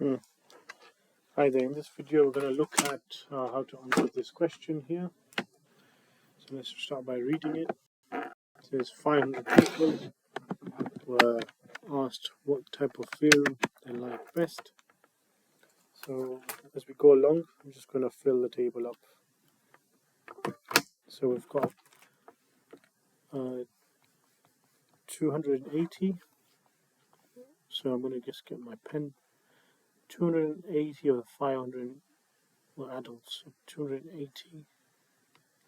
Hi there, in this video we're going to look at how to answer this question here. So let's start by reading it. It says 500 people were asked what type of film they like best. So as we go along, I'm just going to fill the table up. So we've got 280. So I'm going to just get my pen. 280 of the 500 were adults. So 280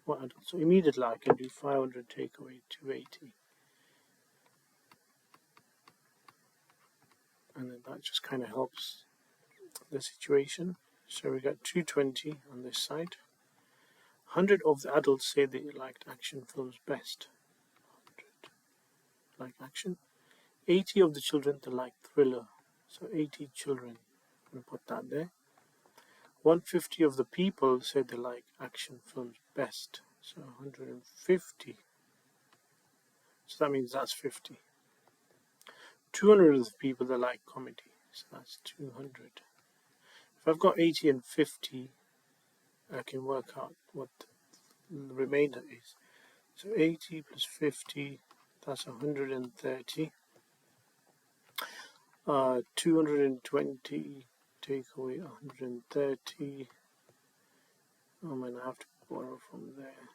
were adults. So immediately I can do 500 take away 280. And then that just kind of helps the situation. So we got 220 on this side. 100 of the adults say they liked action films best. 100 like action. 80 of the children they like thriller. So 80 children. I'm going to put that there. 150 of the people say they like action films best. So 150. So that means that's 50. 200 of the people that like comedy. So that's 200. If I've got 80 and 50, I can work out what the remainder is. So 80 plus 50, that's 130. 220 take away 130. Oh man, I have to borrow from there.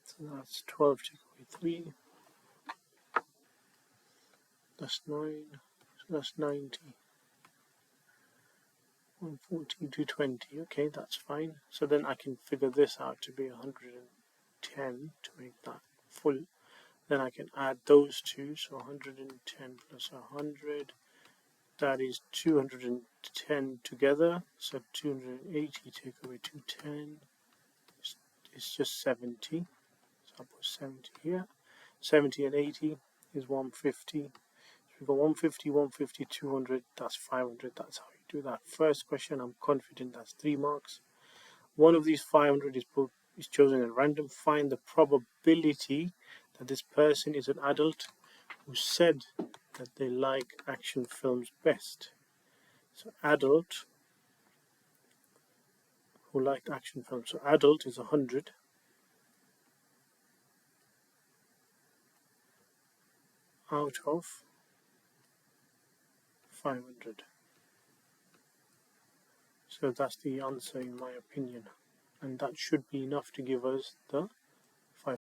So that's 12 take away 3. That's 9. So that's 90. 140, 220. Okay, that's fine. So then I can figure this out to be 110 to make that full. Then I can add those two. So 110 plus 100. That is 210 together. So 280 take away 210. It's just 70. So I'll put 70 here. 70 and 80 is 150. So we've got 150, 150, 200. That's 500. That's how you do that. First question, I'm confident that's 3 marks. One of these 500 is chosen at random. Find the probability that this person is an adult who said that they like action films best. So adult who liked action films. So adult is 100. Out of 500. So that's the answer in my opinion. And that should be enough to give us the